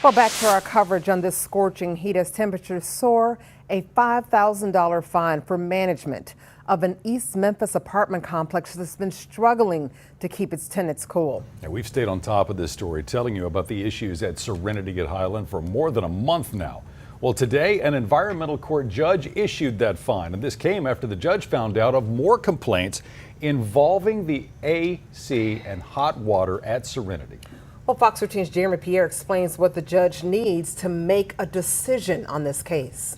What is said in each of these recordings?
Well, back to our coverage on this scorching heat as temperatures soar. A $5,000 fine for management of an East Memphis apartment complex that's been struggling to keep its tenants cool. Now, we've stayed on top of this story, telling you about the issues at Serenity at Highland for more than a month now. Well, today, an environmental court judge issued that fine, and this came after the judge found out of more complaints involving the AC and hot water at Serenity. Well, Fox 13's Jeremy Pierre explains what the judge needs to make a decision on this case.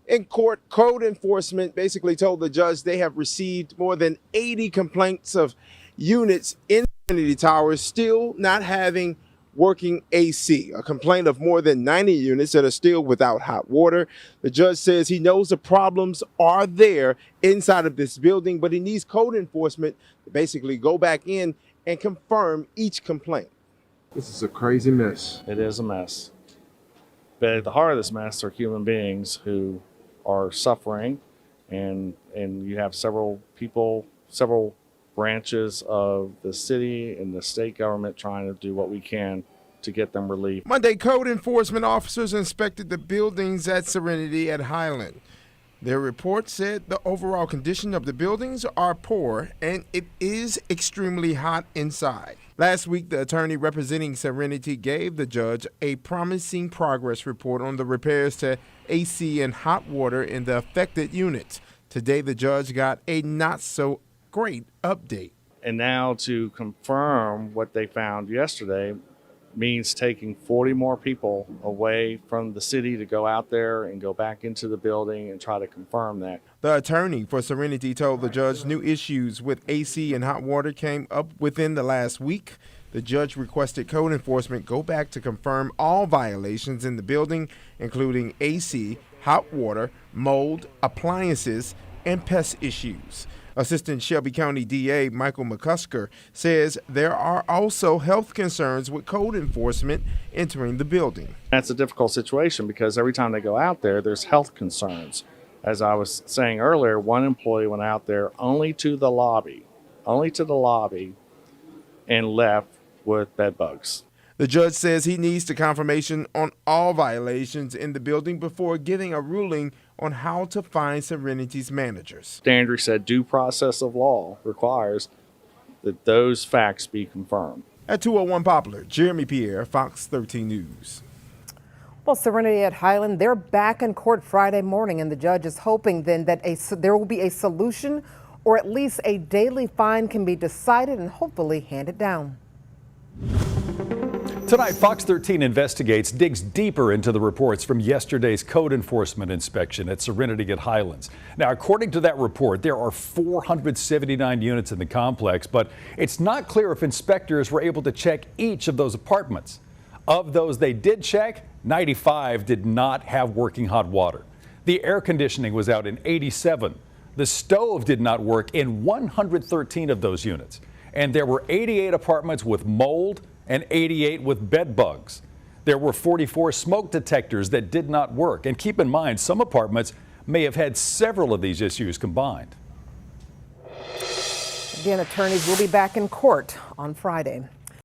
In court, code enforcement basically told the judge they have received more than 80 complaints of units in Serenity Towers still not having working AC, a complaint of more than 90 units that are still without hot water. The judge says he knows the problems are there inside of this building, but he needs code enforcement to basically go back in and confirm each complaint. This is a crazy mess. It is a mess. But at the heart of this mess are human beings who are suffering, and you have several people, several branches of the city and the state government trying to do what we can to get them relief. Monday, code enforcement officers inspected the buildings at Serenity at Highland. Their report said the overall condition of the buildings are poor and it is extremely hot inside. Last week, the attorney representing Serenity gave the judge a promising progress report on the repairs to AC and hot water in the affected units. Today, the judge got a not-so-great update. And now to confirm what they found yesterday means taking 40 more people away from the city to go out there and go back into the building and try to confirm that. The attorney for Serenity told the judge new issues with AC and hot water came up within the last week. The judge requested code enforcement go back to confirm all violations in the building, including AC, hot water, mold, appliances, and pest issues. Assistant Shelby County DA Michael McCusker says there are also health concerns with code enforcement entering the building. That's a difficult situation because every time they go out there, there's health concerns. As I was saying earlier, one employee went out there only to the lobby, and left with bed bugs. The judge says he needs the confirmation on all violations in the building before giving a ruling on how to find Serenity's managers. Andrew said due process of law requires that those facts be confirmed. At 201 Poplar, Jeremy Pierre, Fox 13 News. Well, Serenity at Highland, they're back in court Friday morning, and the judge is hoping then that there will be a solution, or at least a daily fine can be decided and hopefully handed down. Tonight, Fox 13 Investigates digs deeper into the reports from yesterday's code enforcement inspection at Serenity at Highlands. Now, according to that report, there are 479 units in the complex, but it's not clear if inspectors were able to check each of those apartments. Of those they did check, 95 did not have working hot water. The air conditioning was out in 87. The stove did not work in 113 of those units. And there were 88 apartments with mold and 88 with bed bugs. There were 44 smoke detectors that did not work. And keep in mind, some apartments may have had several of these issues combined. Again, attorneys will be back in court on Friday.